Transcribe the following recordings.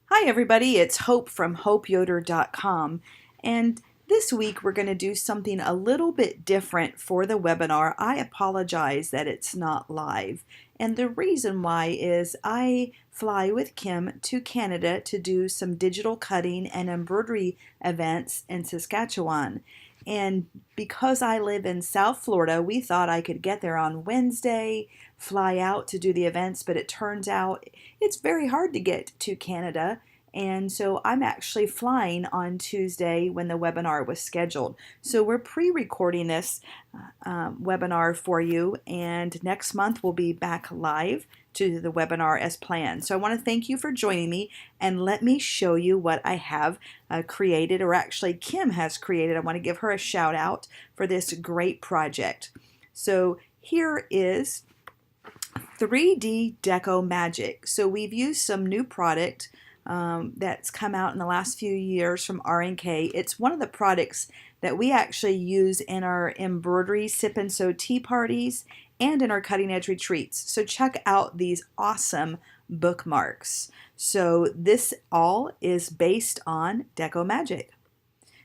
Hi everybody, it's Hope from hopeyoder.com, and this week we're going to do something a little bit different for the webinar. I apologize that it's not live, and the reason why is I fly with Kim to Canada to do some digital cutting and embroidery events in Saskatchewan. And because I live in South Florida, we thought I could get there on Wednesday, fly out to do the events, but it turns out it's very hard to get to Canada. And so I'm actually flying on Tuesday when the webinar was scheduled. So we're pre-recording this webinar for you, and next month we'll be back live to the webinar as planned. So I want to thank you for joining me, and let me show you what I have created, or actually Kim has created. I want to give her a shout out for this great project. So here is 3D Deco Magic. So we've used some new product that's come out in the last few years from R&K. It's one of the products that we actually use in our embroidery sip and sew tea parties and in our cutting edge retreats. So check out these awesome bookmarks. So this all is based on Deco Magic.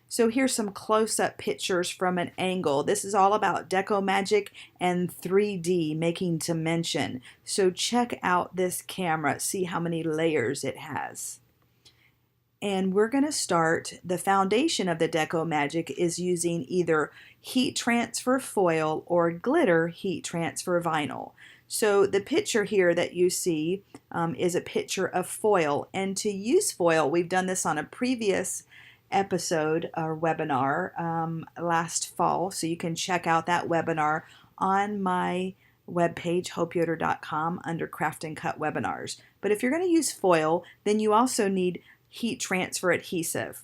So here's some close-up pictures from an angle. This is all about Deco Magic and 3D, making dimension. So check out this camera, see how many layers it has. And we're going to start, the foundation of the Deco Magic is using either heat transfer foil or glitter heat transfer vinyl. So the picture here that you see is a picture of foil. And to use foil, we've done this on a previous episode or webinar last fall, so you can check out that webinar on my webpage hopeyoder.com under Craft and Cut Webinars. But if you're going to use foil, then you also need heat transfer adhesive.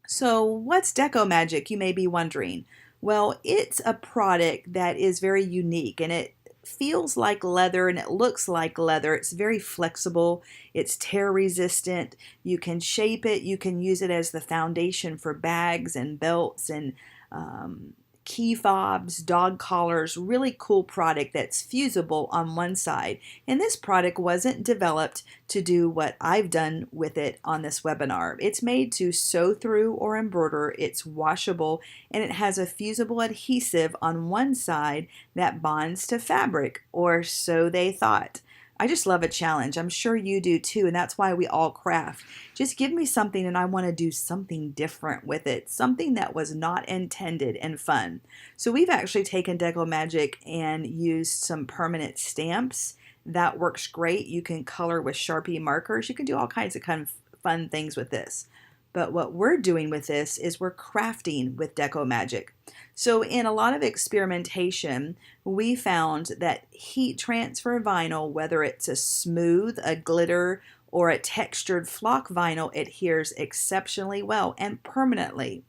So what's Deco Magic, you may be wondering? Well, it's a product that is very unique, and it feels like leather and it looks like leather. It's very flexible, it's tear resistant, you can shape it, you can use it as the foundation for bags and belts and key fobs, dog collars. Really cool product that's fusible on one side. And this product wasn't developed to do what I've done with it on this webinar. It's made to sew through or embroider, it's washable, and it has a fusible adhesive on one side that bonds to fabric, or so they thought. I just love a challenge. I'm sure you do too, and that's why we all craft. Just give me something and I want to do something different with it, something that was not intended and fun. So we've actually taken Deco Magic and used some permanent stamps. That works great. You can color with Sharpie markers. You can do all kinds of fun things with this. But what we're doing with this is we're crafting with Deco Magic. So in a lot of experimentation, we found that heat transfer vinyl, whether it's a smooth, a glitter, or a textured flock vinyl, adheres exceptionally well and permanently.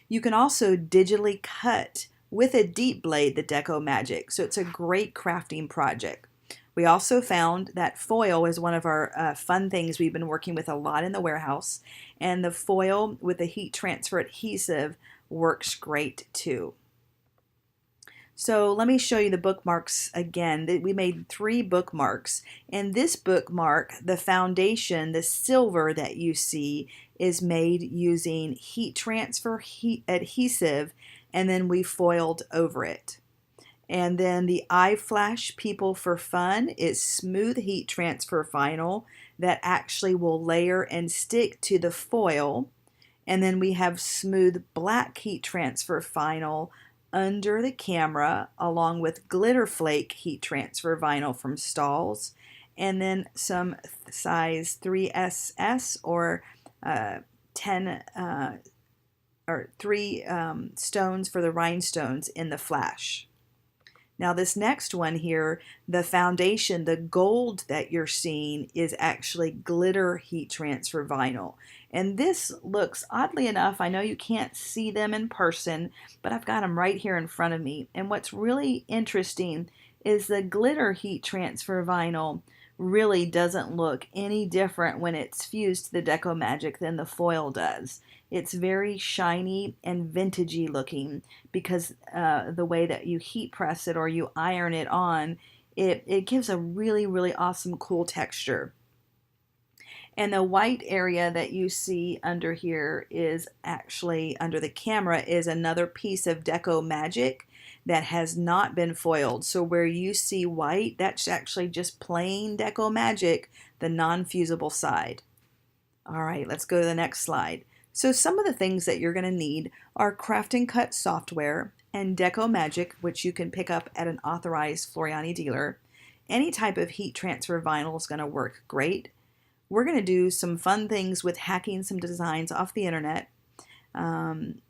You can also digitally cut with a deep blade the Deco Magic, so it's a great crafting project. We also found that foil is one of our fun things we've been working with a lot in the warehouse, and the foil with the heat transfer adhesive works great too. So let me show you the bookmarks again. We made 3 bookmarks, and this bookmark, the foundation, the silver that you see, is made using heat transfer adhesive, and then we foiled over it. And then the eye flash people for fun is smooth heat transfer vinyl that actually will layer and stick to the foil. And then we have smooth black heat transfer vinyl under the camera, along with glitter flake heat transfer vinyl from Stalls, and then some size 3SS or 10 or 3 stones for the rhinestones in the flash. Now this next one here, the foundation, the gold that you're seeing is actually glitter heat transfer vinyl. And this looks, oddly enough, I know you can't see them in person, but I've got them right here in front of me. And what's really interesting is the glitter heat transfer vinyl really doesn't look any different when it's fused to the Deco Magic than the foil does. It's very shiny and vintagey looking because the way that you heat press it or you iron it on, it gives a really, really awesome, cool texture. And the white area that you see under here is actually, under the camera, is another piece of Deco Magic that has not been foiled. So where you see white, that's actually just plain Deco Magic, the non-fusible side. All right, let's go to the next slide. So some of the things that you're going to need are Craft and Cut software and Deco Magic, which you can pick up at an authorized Floriani dealer. Any type of heat transfer vinyl is going to work great. We're going to do some fun things with hacking some designs off the internet. 10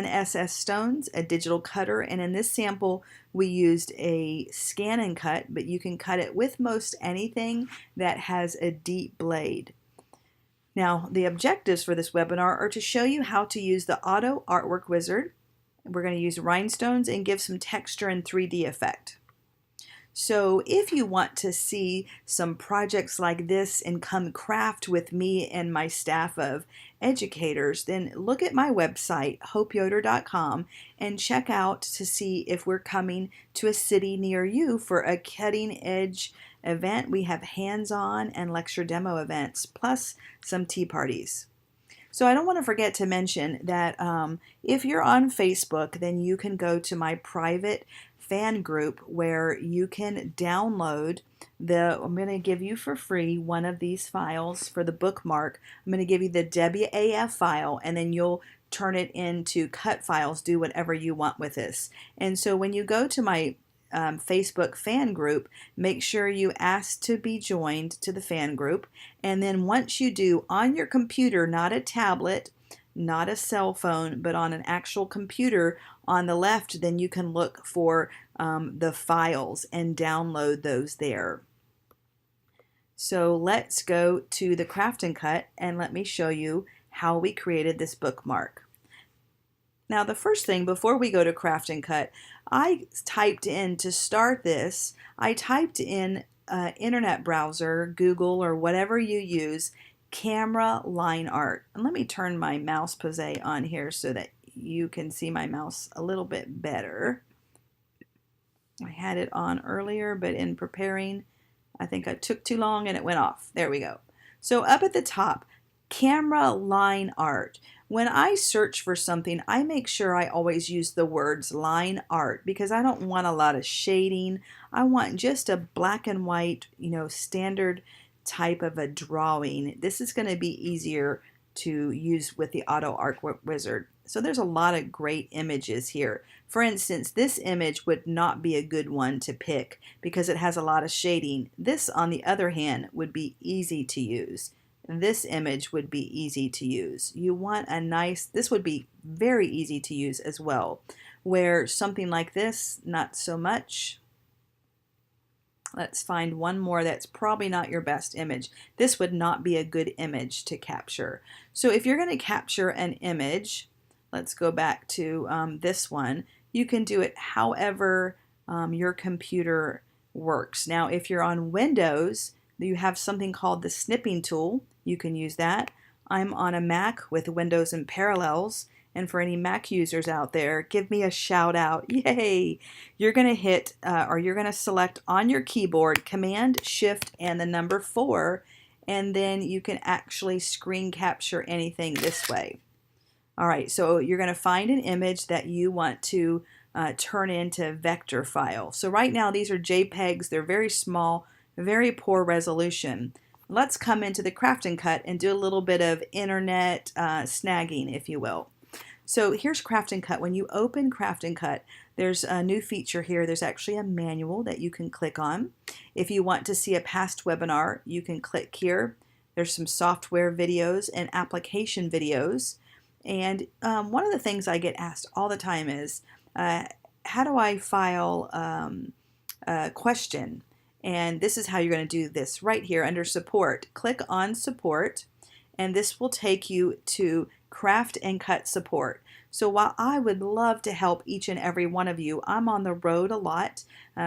SS stones, a digital cutter, and in this sample we used a scan and cut, but you can cut it with most anything that has a deep blade. Now, the objectives for this webinar are to show you how to use the Auto Artwork Wizard. We're going to use rhinestones and give some texture and 3D effect. So if you want to see some projects like this and come craft with me and my staff of educators, then look at my website, hopeyoder.com, and check out to see if we're coming to a city near you for a cutting edge event. We have hands-on and lecture demo events, plus some tea parties. So I don't want to forget to mention that if you're on Facebook, then you can go to my private fan group where you can download I'm going to give you for free one of these files for the bookmark. I'm going to give you the WAF file, and then you'll turn it into cut files, do whatever you want with this. And so when you go to my Facebook fan group, make sure you ask to be joined to the fan group. And then once you do, on your computer, not a tablet, not a cell phone, but on an actual computer on the left, then you can look for the files and download those there. So let's go to the Craft and Cut and let me show you how we created this bookmark. Now the first thing, before we go to Craft and Cut, I typed in, to start this, I typed in internet browser, Google, or whatever you use, camera line art. And let me turn my mouse pose on here so that you can see my mouse a little bit better. I had it on earlier, but in preparing, I think I took too long and it went off. There we go. So up at the top, camera line art. When I search for something, I make sure I always use the words line art because I don't want a lot of shading. I want just a black and white, standard type of a drawing. This is going to be easier to use with the Auto Artwork Wizard. So there's a lot of great images here. For instance, this image would not be a good one to pick because it has a lot of shading. This, on the other hand, would be easy to use. This image would be easy to use. You want a nice, this would be very easy to use as well. Where something like this, not so much. Let's find one more that's probably not your best image. This would not be a good image to capture. So if you're going to capture an image, let's go back to this one. You can do it however your computer works. Now, if you're on Windows, you have something called the snipping tool. You can use that. I'm on a Mac with Windows and Parallels. And for any Mac users out there, give me a shout out. Yay! You're going to hit, or you're going to select on your keyboard Command, Shift, and the number 4, and then you can actually screen capture anything this way. All right, so you're going to find an image that you want to turn into vector file. So right now these are JPEGs. They're very small, very poor resolution. Let's come into the Craft and Cut and do a little bit of internet snagging, if you will. So here's Craft and Cut. When you open Craft and Cut, there's a new feature here. There's actually a manual that you can click on. If you want to see a past webinar, you can click here. There's some software videos and application videos. And one of the things I get asked all the time is, how do I file a question? And this is how you're going to do this right here under Support. Click on Support, and this will take you to Craft and Cut support. So while I would love to help each and every one of you, I'm on the road a lot.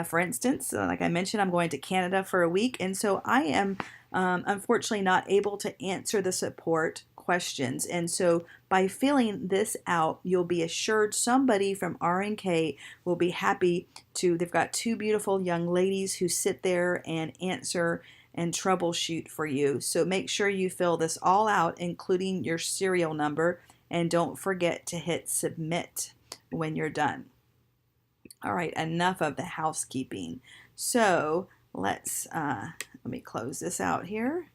For instance, like I mentioned, I'm going to Canada for a week, and so I am unfortunately not able to answer the support questions. And so by filling this out, you'll be assured somebody from R&K will be happy to, they've got two beautiful young ladies who sit there and answer and troubleshoot for you. So make sure you fill this all out, including your serial number, and don't forget to hit submit when you're done. All right, enough of the housekeeping. So let me close this out here,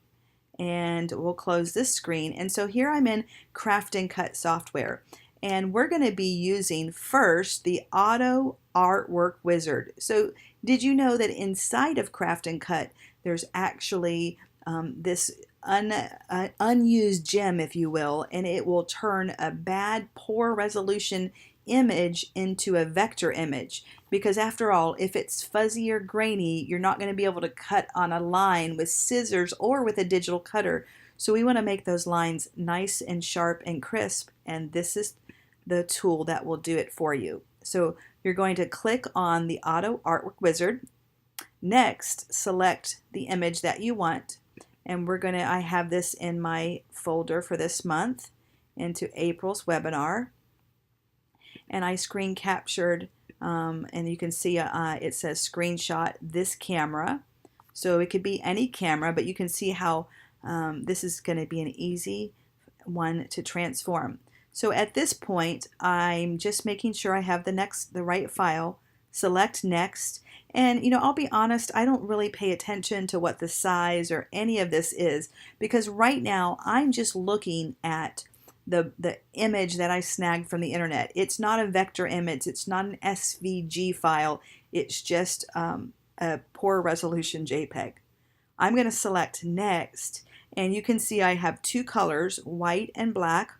and we'll close this screen. And so here I'm in Craft and Cut software, and we're going to be using first the Auto Artwork Wizard. So did you know that inside of Craft and Cut there's actually this unused gem, if you will, and it will turn a bad, poor resolution image into a vector image, because after all, if it's fuzzy or grainy, you're not going to be able to cut on a line with scissors or with a digital cutter. So we want to make those lines nice and sharp and crisp, and this is the tool that will do it for you. So you're going to click on the Auto Artwork Wizard. Next, select the image that you want, and I have this in my folder for this month into April's webinar, and I screen captured, and you can see it says screenshot this camera. So it could be any camera, but you can see how this is going to be an easy one to transform. So at this point, I'm just making sure I have the right file. Select next, and I'll be honest, I don't really pay attention to what the size or any of this is, because right now I'm just looking at the image that I snagged from the internet. It's not a vector image, it's not an SVG file, it's just a poor resolution JPEG. I'm going to select next, and you can see I have two colors, white and black,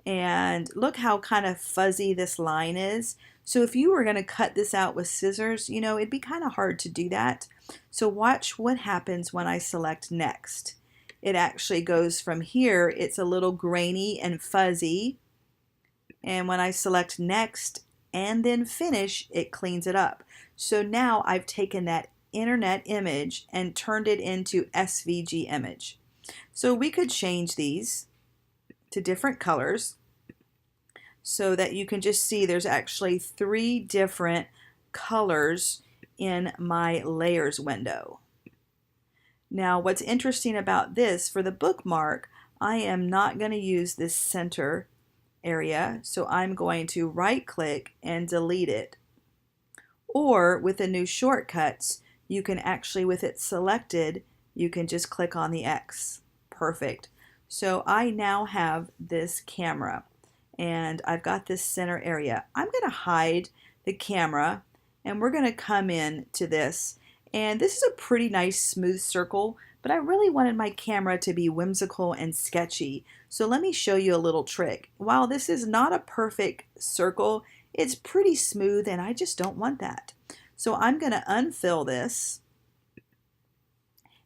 and look how kind of fuzzy this line is. So if you were going to cut this out with scissors, it'd be kind of hard to do that. So watch what happens when I select next. It actually goes from here, it's a little grainy and fuzzy, and when I select next and then finish, it cleans it up. So now I've taken that internet image and turned it into SVG image. So we could change these to different colors so that you can just see there's actually 3 different colors in my layers window. Now what's interesting about this, for the bookmark, I am not going to use this center area, so I'm going to right click and delete it. Or with the new shortcuts, you can actually, with it selected, you can just click on the X. Perfect. So I now have this camera, and I've got this center area. I'm going to hide the camera, and we're going to come in to this. And this is a pretty nice smooth circle, but I really wanted my camera to be whimsical and sketchy. So let me show you a little trick. While this is not a perfect circle, it's pretty smooth, and I just don't want that. So I'm going to unfill this.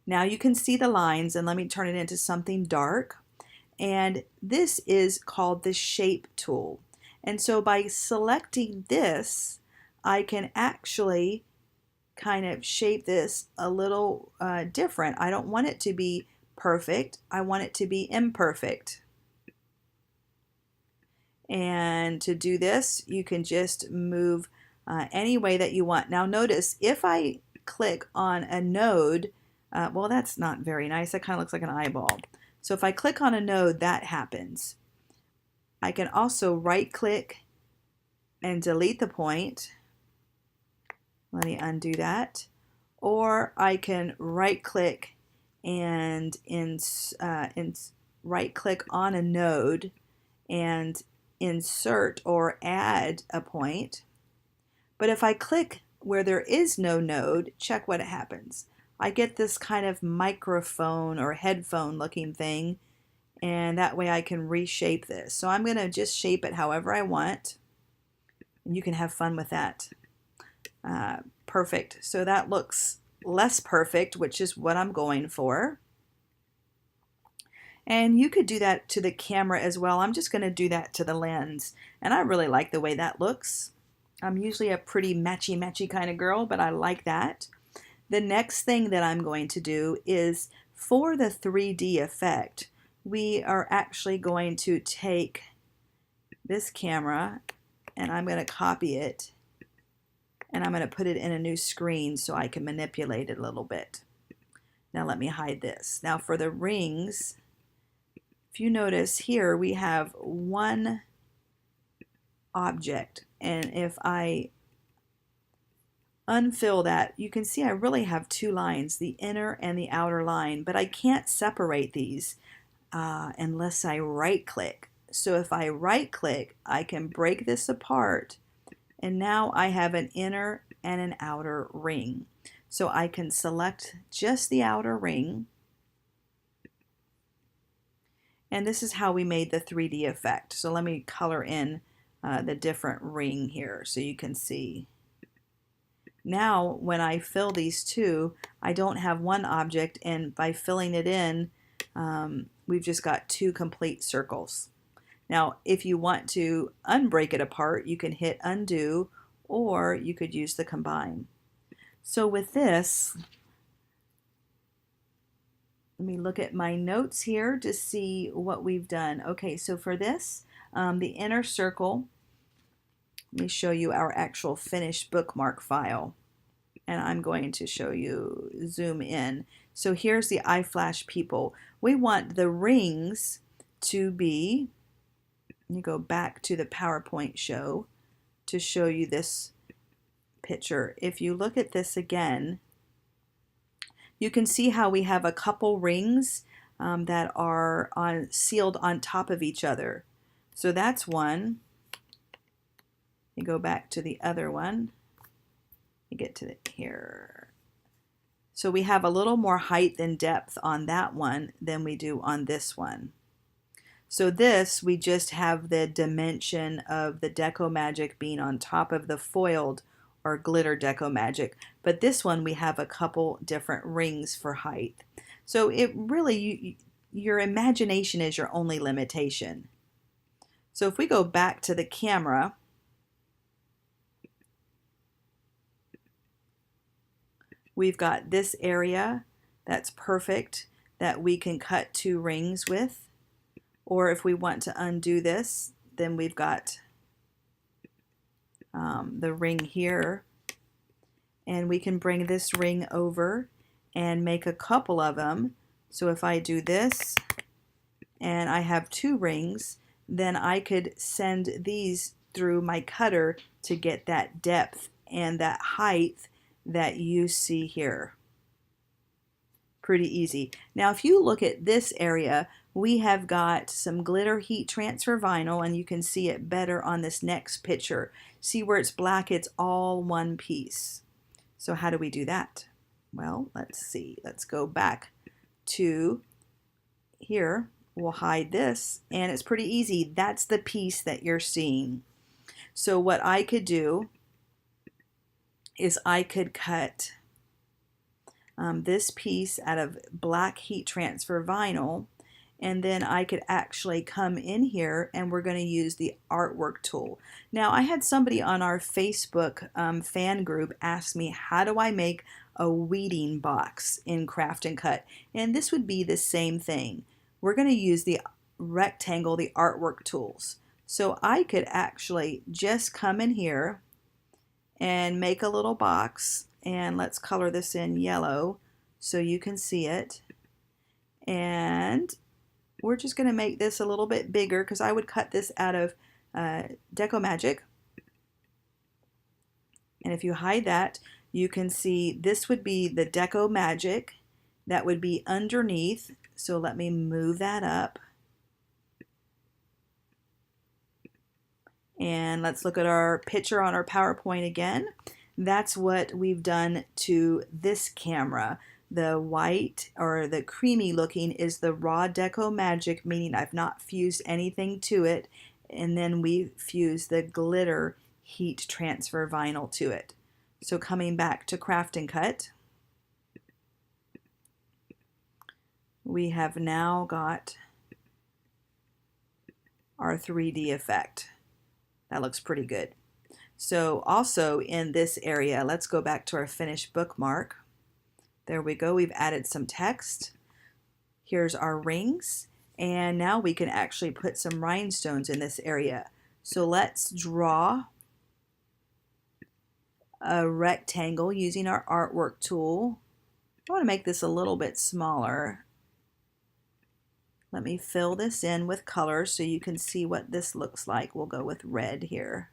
Now you can see the lines, and let me turn it into something dark. And this is called the shape tool. And so by selecting this, I can actually kind of shape this a little different. I don't want it to be perfect. I want it to be imperfect. And to do this, you can just move any way that you want. Now notice, if I click on a node, well, that's not very nice. That kind of looks like an eyeball. So if I click on a node, that happens. I can also right click and delete the point. Let me undo that. Or I can right click and right click on a node and insert or add a point. But if I click where there is no node, check what happens. I get this kind of microphone or headphone looking thing, and that way I can reshape this. So I'm going to just shape it however I want, and you can have fun with that. Perfect. So that looks less perfect, which is what I'm going for. And you could do that to the camera as well. I'm just going to do that to the lens, and I really like the way that looks. I'm usually a pretty matchy kind of girl, but I like that. The next thing that I'm going to do is, for the 3D effect, we are actually going to take this camera and I'm going to copy it, and I'm going to put it in a new screen so I can manipulate it a little bit. Now let me hide this. Now for the rings, if you notice here, we have one object, and if I unfill that, you can see I really have two lines, the inner and the outer line, but I can't separate these unless I right click. So if I right click, I can break this apart, and now I have an inner and an outer ring. So I can select just the outer ring, and this is how we made the 3D effect. So let me color in the different ring here so you can see. Now when I fill these two, I don't have one object, and by filling it in, we've just got two complete circles. Now if you want to unbreak it apart, you can hit undo, or you could use the combine. So with this, let me look at my notes here to see what we've done. Okay, so for this, the inner circle, let me show you our actual finished bookmark file. And I'm going to show you, zoom in. So here's the iFlash people. We want the rings to be, let me go back to the PowerPoint show to show you this picture. If you look at this again, you can see how we have a couple rings that are sealed on top of each other. So that's one. You go back to the other one. You get to here. So we have a little more height and depth on that one than we do on this one. So this, we just have the dimension of the Deco Magic being on top of the foiled or glitter Deco Magic, but this one we have a couple different rings for height. So it really, your imagination is your only limitation. So if we go back to the camera, we've got this area that's perfect that we can cut two rings with, or if we want to undo this, then we've got the ring here, and we can bring this ring over and make a couple of them. So if I do this and I have two rings, then I could send these through my cutter to get that depth and that height that you see here. Pretty easy. Now if you look at this area, we have got some glitter heat transfer vinyl, and you can see it better on this next picture. See where it's black, it's all one piece. So how do we do that? Well, let's see. Let's go back to here. We'll hide this, and it's pretty easy. That's the piece that you're seeing. So what I could do is I could cut this piece out of black heat transfer vinyl, and then I could actually come in here, and we're going to use the artwork tool. Now I had somebody on our Facebook fan group ask me, how do I make a weeding box in Craft and Cut? And this would be the same thing. We're going to use the rectangle, the artwork tools. So I could actually just come in here and make a little box, and let's color this in yellow so you can see it. And we're just going to make this a little bit bigger because I would cut this out of Deco Magic. And if you hide that, you can see this would be the Deco Magic that would be underneath. So let me move that up. And let's look at our picture on our PowerPoint again. That's what we've done to this camera. The white or the creamy looking is the raw Deco Magic, meaning I've not fused anything to it. And then we fuse the glitter heat transfer vinyl to it. So coming back to Craft and Cut, we have now got our 3D effect. That looks pretty good. So also in this area, let's go back to our finished bookmark. There we go, we've added some text. Here's our rings, and now we can actually put some rhinestones in this area. So let's draw a rectangle using our artwork tool. I want to make this a little bit smaller. Let me fill this in with color so you can see what this looks like. We'll go with red here.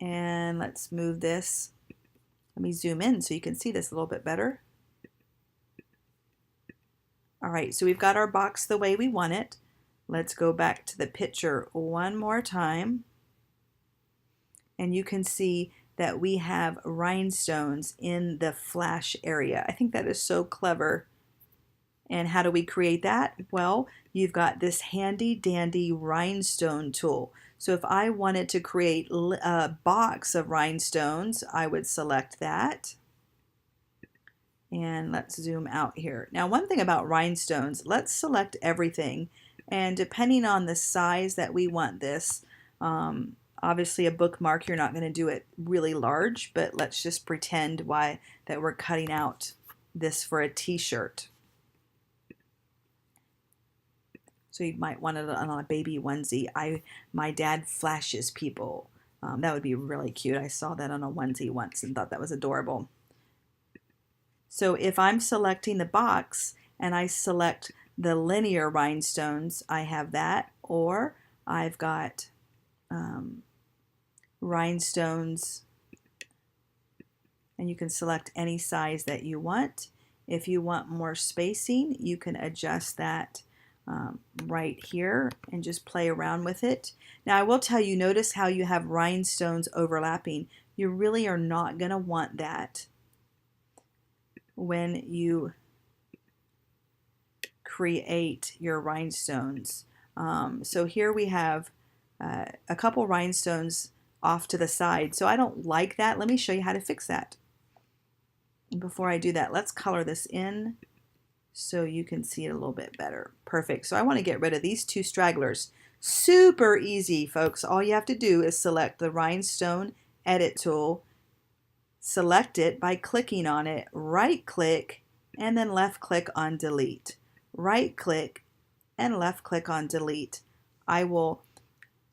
And let's move this. Let me zoom in so you can see this a little bit better. All right, so we've got our box the way we want it. Let's go back to the picture one more time. And you can see that we have rhinestones in the flash area. I think that is so clever. And how do we create that? Well, you've got this handy dandy rhinestone tool. So if I wanted to create a box of rhinestones, I would select that. And let's zoom out here. Now, one thing about rhinestones, let's select everything. And depending on the size that we want this, obviously a bookmark, you're not going to do it really large, but let's just pretend that we're cutting out this for a t-shirt. So you might want it on a baby onesie. My dad flashes people. That would be really cute. I saw that on a onesie once and thought that was adorable. So if I'm selecting the box and I select the linear rhinestones, I have that, or I've got rhinestones, and you can select any size that you want. If you want more spacing, you can adjust that right here and just play around with it. Now I will tell you, notice how you have rhinestones overlapping. You really are not going to want that when you create your rhinestones. So here we have a couple rhinestones off to the side. So I don't like that. Let me show you how to fix that. Before I do that, let's color this in so you can see it a little bit better. Perfect. So I want to get rid of these two stragglers. Super easy, folks. All you have to do is select the rhinestone edit tool, select it by clicking on it, right click, and then left click on delete. Right click and left click on delete. I will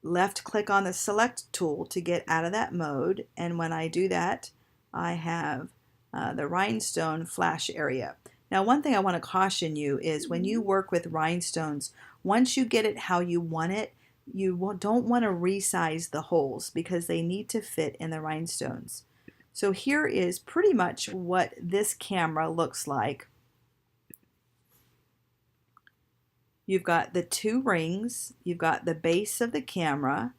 left click on the select tool to get out of that mode, and when I do that, I have the rhinestone flash area. Now, one thing I want to caution you is when you work with rhinestones, once you get it how you want it, you don't want to resize the holes because they need to fit in the rhinestones. So here is pretty much what this camera looks like. You've got the two rings, you've got the base of the camera,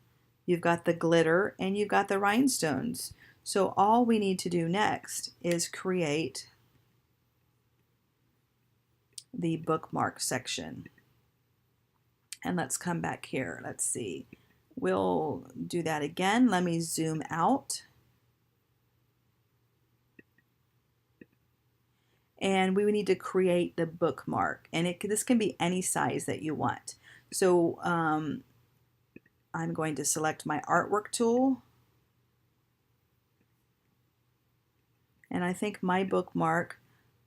you've got the glitter, and you've got the rhinestones. So all we need to do next is create the bookmark section. And let's come back here. Let's see. We'll do that again. Let me zoom out. And we need to create the bookmark. And this can be any size that you want. So I'm going to select my artwork tool. And I think my bookmark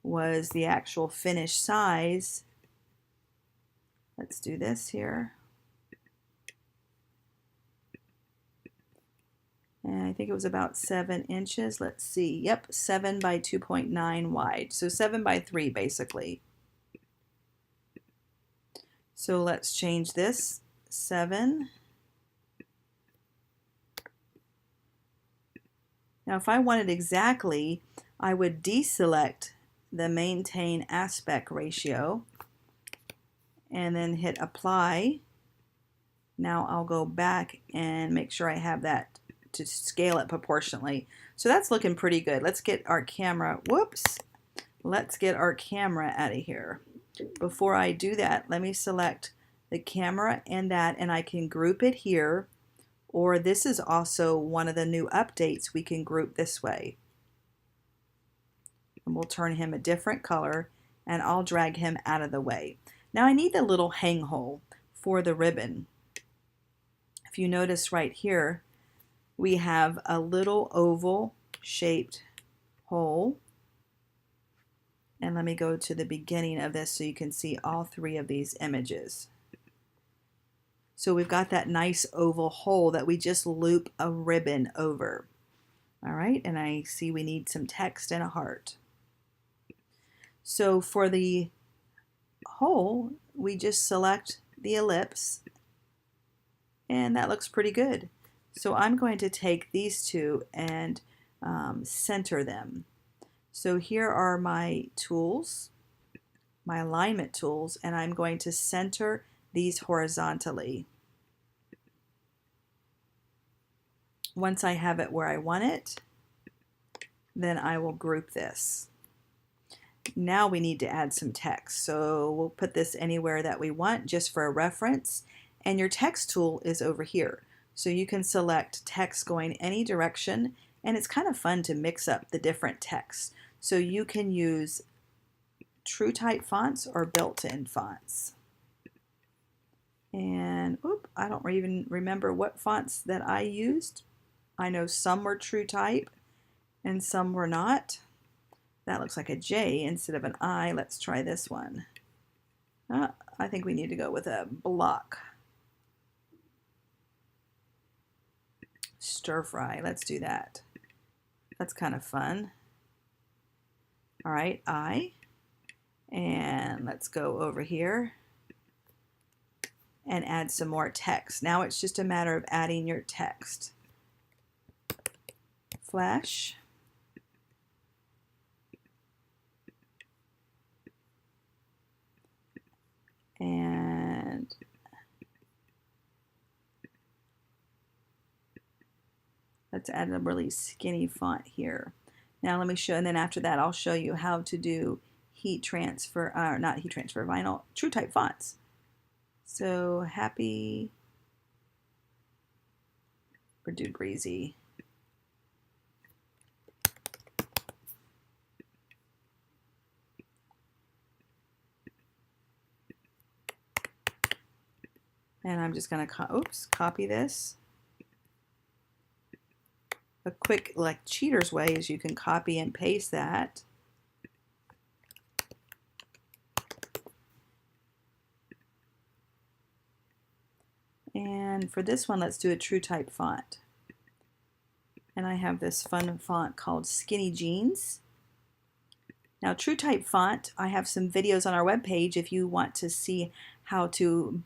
was the actual finished size. Let's do this here. And I think it was about 7 inches. Let's see. Yep, 7 by 2.9 wide. So 7 by 3 basically. So let's change this. 7. Now if I wanted exactly, I would deselect the maintain aspect ratio and then hit apply. Now I'll go back and make sure I have that to scale it proportionally. So that's looking pretty good. Let's get our camera, let's get our camera out of here. Before I do that, let me select the camera and that, and I can group it here, or this is also one of the new updates. We can group this way. And we'll turn him a different color, and I'll drag him out of the way. Now I need the little hang hole for the ribbon. If you notice right here, we have a little oval shaped hole. And let me go to the beginning of this so you can see all 3 of these images. So we've got that nice oval hole that we just loop a ribbon over. All right, and I see we need some text and a heart. So for the hole, we just select the ellipse, and that looks pretty good. So I'm going to take these two and center them. So here are my tools, my alignment tools, and I'm going to center these horizontally. Once I have it where I want it, then I will group this. Now we need to add some text. So we'll put this anywhere that we want just for a reference. And your text tool is over here. So you can select text going any direction, and it's kind of fun to mix up the different texts. So you can use true type fonts or built-in fonts. And I don't even remember what fonts that I used. I know some were true type and some were not. That looks like a J instead of an I. Let's try this one. I think we need to go with a block. Stir fry. Let's do that. That's kind of fun. All right, I. And let's go over here and add some more text. Now it's just a matter of adding your text. Flash. And let's add a really skinny font here. Now let me show, and then after that I'll show you how to do heat transfer, not heat transfer, vinyl, true type fonts. So happy, or do breezy. And I'm just going to copy this. A quick, like cheater's way, is you can copy and paste that. And for this one, let's do a true type font. And I have this fun font called Skinny Jeans. Now, true type font, I have some videos on our webpage if you want to see how to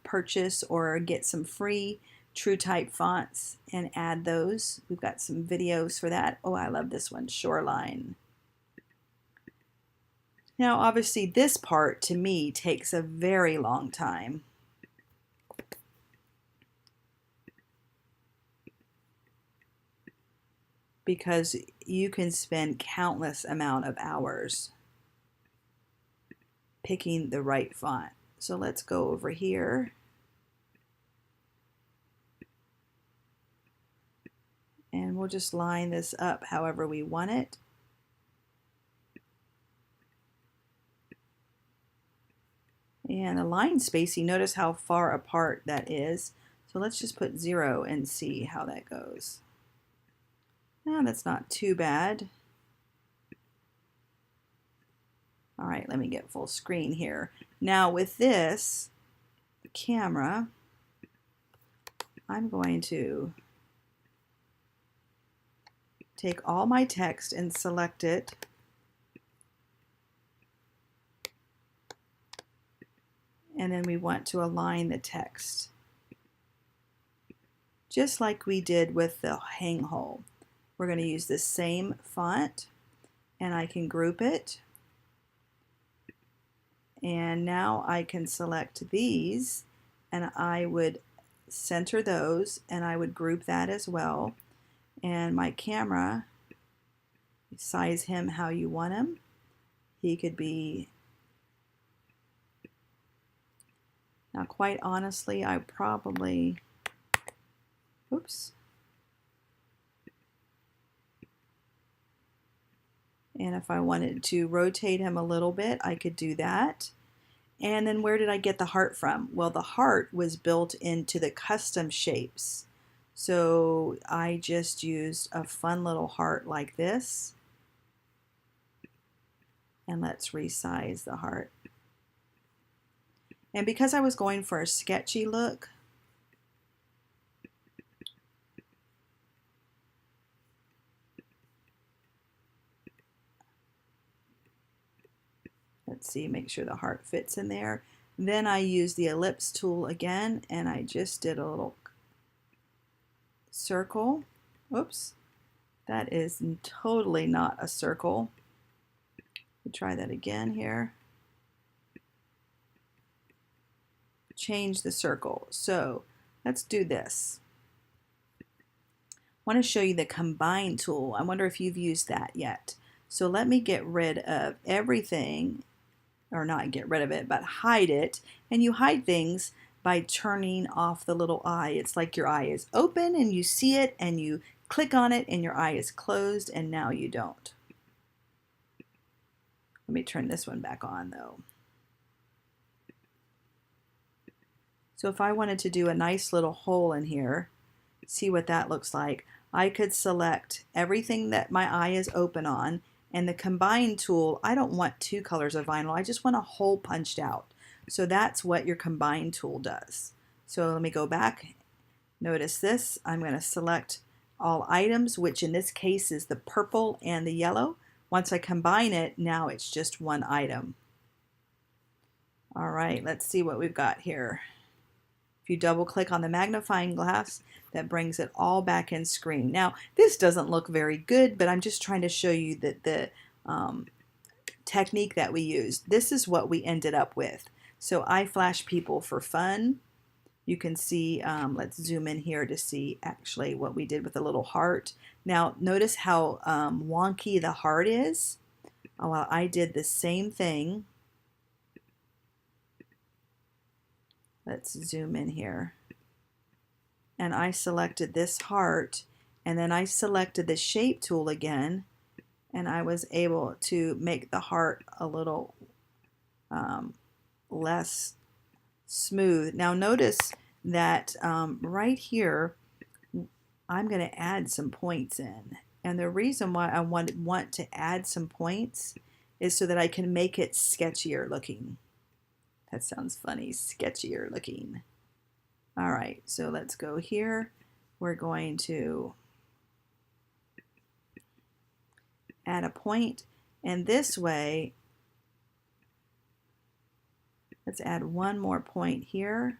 purchase or get some free true type fonts and add those. We've got some videos for that. Oh, I love this one, Shoreline. Now, obviously, this part to me takes a very long time. Because you can spend countless amount of hours picking the right font. So let's go over here. And we'll just line this up however we want it. And the line spacing, notice how far apart that is. So let's just put 0 and see how that goes. Now that's not too bad. All right, let me get full screen here. Now with this camera, I'm going to take all my text and select it. And then we want to align the text, just like we did with the hang hole. We're going to use the same font, and I can group it. And now I can select these, and I would center those, and I would group that as well. And my camera, size him how you want him. He could be, now quite honestly, I probably, oops. And if I wanted to rotate him a little bit, I could do that. And then where did I get the heart from? Well, the heart was built into the custom shapes. So I just used a fun little heart like this. And let's resize the heart. And because I was going for a sketchy look, Let's see, make sure the heart fits in there. Then I use the ellipse tool again, and I just did a little circle. Oops, that is totally not a circle. Try that again here. Change the circle. So let's do this. I want to show you the combine tool. I wonder if you've used that yet. So let me get rid of everything, or not get rid of it, but hide it. And you hide things by turning off the little eye. It's like your eye is open and you see it and you click on it and your eye is closed and now you don't. Let me turn this one back on though. So if I wanted to do a nice little hole in here, see what that looks like, I could select everything that my eye is open on, and the combine tool, I don't want two colors of vinyl, I just want a hole punched out. So that's what your combine tool does. So let me go back. Notice this, I'm going to select all items, which in this case is the purple and the yellow. Once I combine it, now it's just one item. All right, let's see what we've got here. If you double click on the magnifying glass, that brings it all back in screen. Now, this doesn't look very good, but I'm just trying to show you that the technique that we used. This is what we ended up with. So I flash people for fun. You can see, let's zoom in here to see actually what we did with the little heart. Now, notice how wonky the heart is. Well, I did the same thing. Let's zoom in here. And I selected this heart, and then I selected the shape tool again, and I was able to make the heart a little less smooth. Now notice that right here, I'm going to add some points in. And the reason why I want to add some points is so that I can make it sketchier looking. That sounds funny, sketchier looking. All right, so let's go here. We're going to add a point, and this way, let's add one more point here.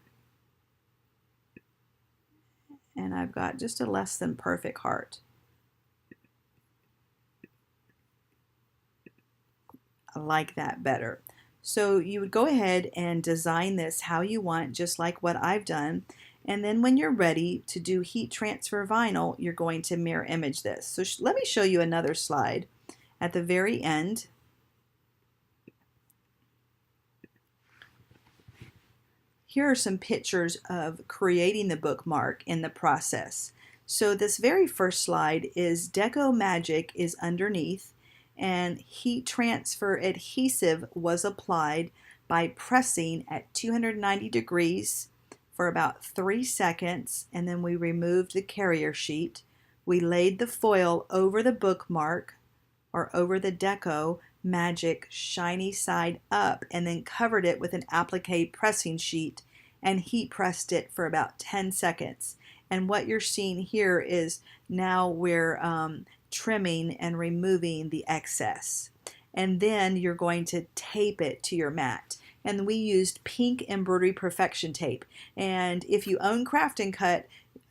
And I've got just a less than perfect heart. I like that better. So you would go ahead and design this how you want, just like what I've done. And then when you're ready to do heat transfer vinyl, you're going to mirror image this. So let me show you another slide. At the very end, here are some pictures of creating the bookmark in the process. So this very first slide is Deco Magic is underneath, and heat transfer adhesive was applied by pressing at 290 degrees for about 3 seconds, and then we removed the carrier sheet. We laid the foil over the bookmark, or over the Deco Magic shiny side up, and then covered it with an applique pressing sheet and heat pressed it for about 10 seconds. And what you're seeing here is now we're trimming and removing the excess. And then you're going to tape it to your mat. And we used pink embroidery perfection tape. And if you own Craft and Cut,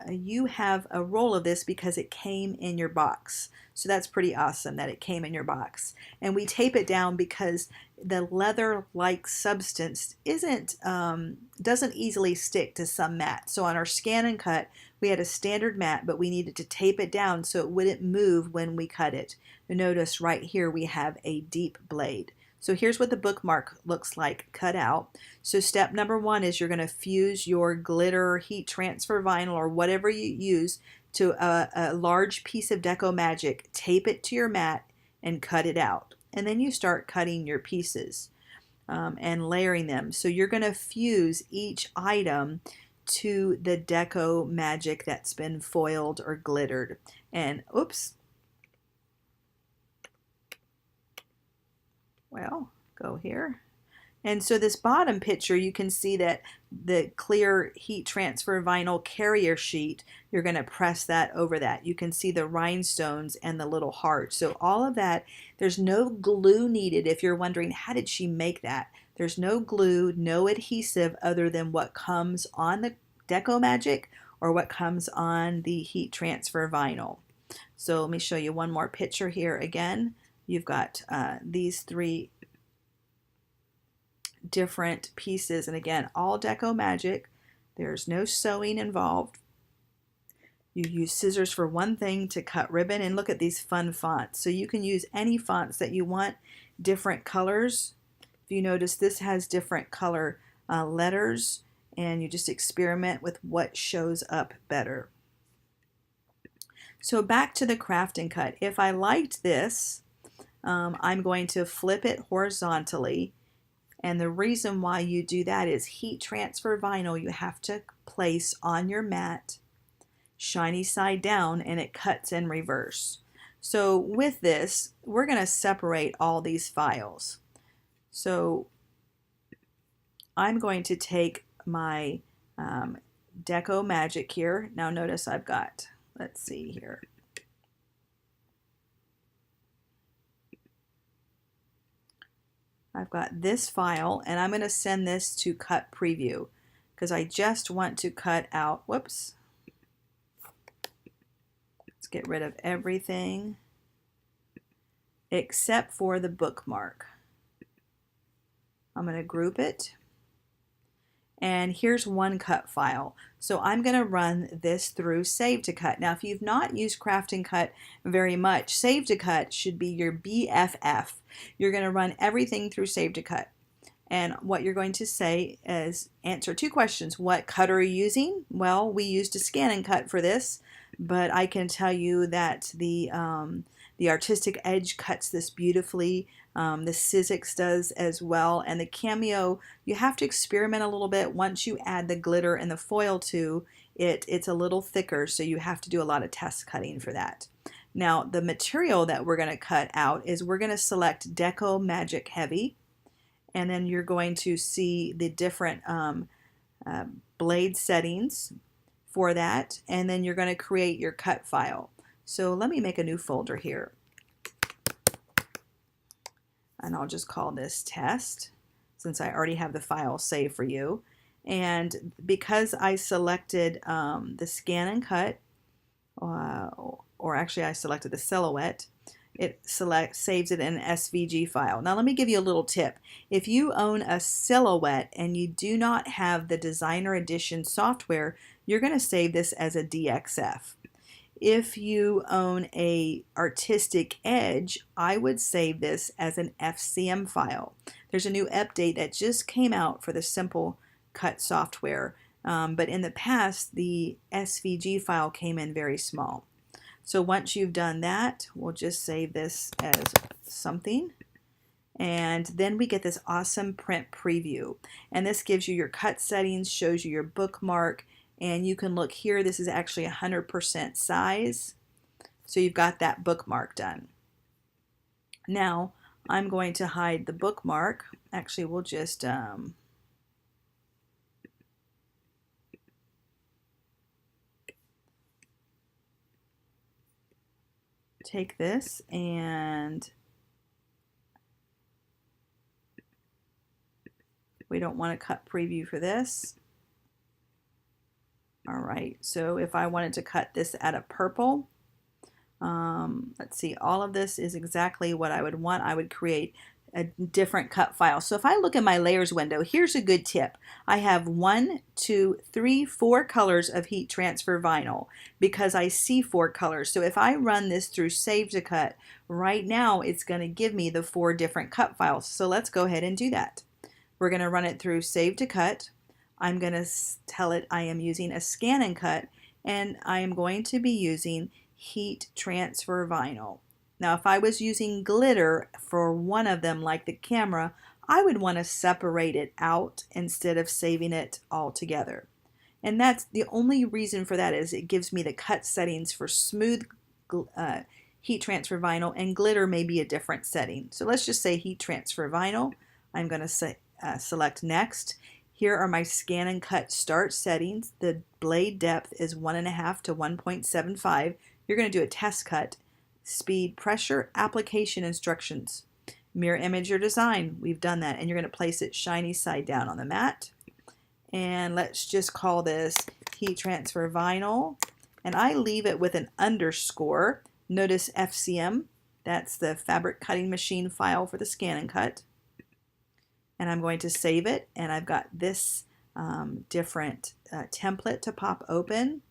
you have a roll of this because it came in your box. So that's pretty awesome that it came in your box. And we tape it down because the leather-like substance doesn't easily stick to some mat. So on our Scan and Cut, we had a standard mat, but we needed to tape it down so it wouldn't move when we cut it. Notice right here we have a deep blade. So here's what the bookmark looks like cut out. So step number 1 is you're going to fuse your glitter heat transfer vinyl or whatever you use to a large piece of Deco Magic, tape it to your mat, and cut it out. And then you start cutting your pieces and layering them. So you're going to fuse each item to the Deco Magic that's been foiled or glittered. And oops. Well, go here. And so this bottom picture, you can see that the clear heat transfer vinyl carrier sheet, you're going to press that over that. You can see the rhinestones and the little heart. So all of that, there's no glue needed. If you're wondering, how did she make that? There's no glue, no adhesive other than what comes on the Deco Magic or what comes on the heat transfer vinyl. So let me show you one more picture here again. You've got these three different pieces, and again, all Deco Magic. There's no sewing involved. You use scissors for one thing to cut ribbon, and look at these fun fonts. So you can use any fonts that you want, different colors. If you notice, this has different color letters, and you just experiment with what shows up better. So back to the craft and cut. If I liked this, I'm going to flip it horizontally. And the reason why you do that is heat transfer vinyl you have to place on your mat, shiny side down, and it cuts in reverse. So with this, we're going to separate all these files. So I'm going to take my Deco Magic here. Now notice I've got, let's see here. I've got this file, and I'm going to send this to cut preview because I just want to cut out, whoops. Let's get rid of everything except for the bookmark. I'm going to group it. And here's one cut file. So I'm going to run this through Save to Cut. Now, if you've not used Craft and Cut very much, Save to Cut should be your BFF. You're going to run everything through Save to Cut. And what you're going to say is answer two questions. What cutter are you using? Well, we used a scan and cut for this, but I can tell you that the Artistic Edge cuts this beautifully. The Sizzix does as well, and the Cameo, you have to experiment a little bit. Once you add the glitter and the foil to it, it's a little thicker, so you have to do a lot of test cutting for that. Now, the material that we're going to cut out is we're going to select Deco Magic Heavy, and then you're going to see the different blade settings for that, and then you're going to create your cut file. So let me make a new folder here. And I'll just call this test since I already have the file saved for you. And because I selected the scan and cut, or actually I selected the silhouette, it saves it in an SVG file. Now let me give you a little tip. If you own a silhouette and you do not have the Designer Edition software, you're going to save this as a DXF. If you own a Artistic Edge, I would save this as an FCM file. There's a new update that just came out for the Simple Cut software, but in the past the SVG file came in very small. So once you've done that, we'll just save this as something, and then we get this awesome print preview, and this gives you your cut settings, shows you your bookmark. And you can look here, this is actually 100% size. So you've got that bookmark done. Now I'm going to hide the bookmark. Actually, we'll just take this, and we don't want to cut preview for this. All right, so if I wanted to cut this at a purple, let's see, all of this is exactly what I would want. I would create a different cut file. So if I look at my layers window, here's a good tip. I have 1, 2, 3, 4 colors of heat transfer vinyl because I see 4 colors. So if I run this through Save to Cut, right now it's going to give me the 4 different cut files. So let's go ahead and do that. We're going to run it through Save to Cut. I'm going to tell it I am using a scan and cut, and I am going to be using heat transfer vinyl. Now if I was using glitter for one of them like the camera, I would want to separate it out instead of saving it all together. And that's the only reason for that is it gives me the cut settings for smooth heat transfer vinyl, and glitter may be a different setting. So let's just say heat transfer vinyl. I'm going to select next. Here are my scan and cut start settings. The blade depth is 1.5 to 1.75. You're going to do a test cut. Speed, pressure, application instructions. Mirror image or design. We've done that, and you're going to place it shiny side down on the mat. And let's just call this heat transfer vinyl. And I leave it with an underscore. Notice FCM. That's the fabric cutting machine file for the scan and cut. And I'm going to save it, and I've got this different template to pop open.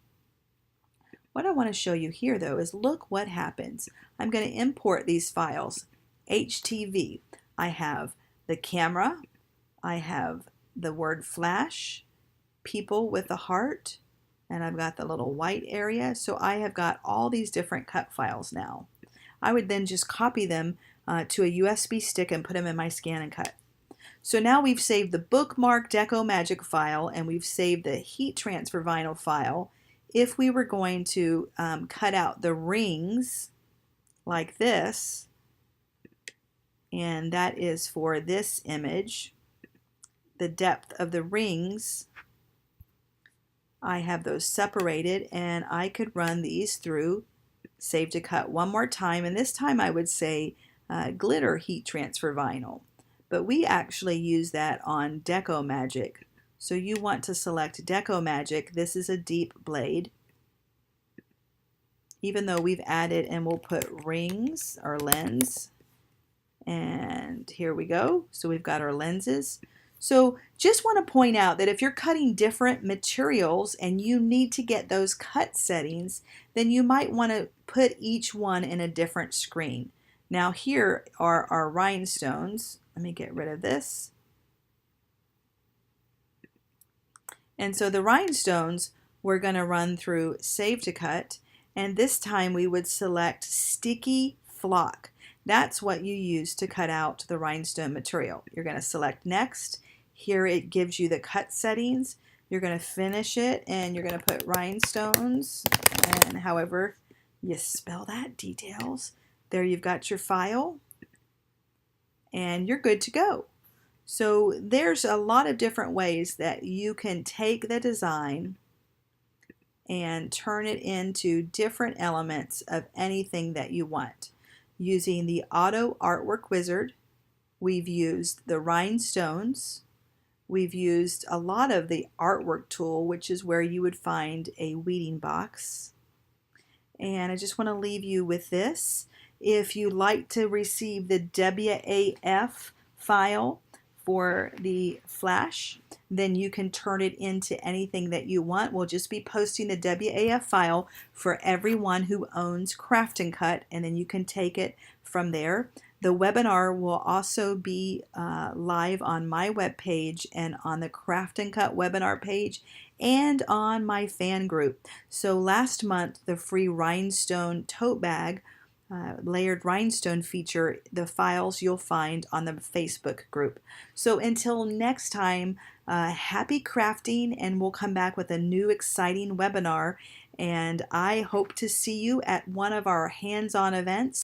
What I want to show you here though is look what happens. I'm going to import these files. HTV. I have the camera, I have the word flash, people with a heart, and I've got the little white area. So I have got all these different cut files now. I would then just copy them to a USB stick and put them in my scan and cut. So now we've saved the bookmark Deco Magic file, and we've saved the heat transfer vinyl file. If we were going to cut out the rings like this, and that is for this image, the depth of the rings, I have those separated, and I could run these through Save to Cut one more time, and this time I would say glitter heat transfer vinyl. But we actually use that on Deco Magic. So you want to select Deco Magic. This is a deep blade. Even though we've added, and we'll put rings or lens. And here we go. So we've got our lenses. So just want to point out that if you're cutting different materials and you need to get those cut settings, then you might want to put each one in a different screen. Now here are our rhinestones. Let me get rid of this. And so the rhinestones, we're going to run through Save to Cut, and this time we would select Sticky Flock. That's what you use to cut out the rhinestone material. You're going to select Next. Here it gives you the cut settings. You're going to finish it, and you're going to put rhinestones, and however you spell that, details. There you've got your file, and you're good to go. So there's a lot of different ways that you can take the design and turn it into different elements of anything that you want. Using the Auto Artwork Wizard, we've used the rhinestones, we've used a lot of the artwork tool, which is where you would find a weeding box. And I just want to leave you with this. If you like to receive the WAF file for the flash, then you can turn it into anything that you want. We'll just be posting the WAF file for everyone who owns Craft and Cut, and then you can take it from there. The webinar will also be live on my webpage and on the Craft and Cut webinar page and on my fan group. So last month, the free rhinestone tote bag, layered rhinestone feature, the files you'll find on the Facebook group. So until next time, happy crafting, and we'll come back with a new exciting webinar, and I hope to see you at one of our hands-on events.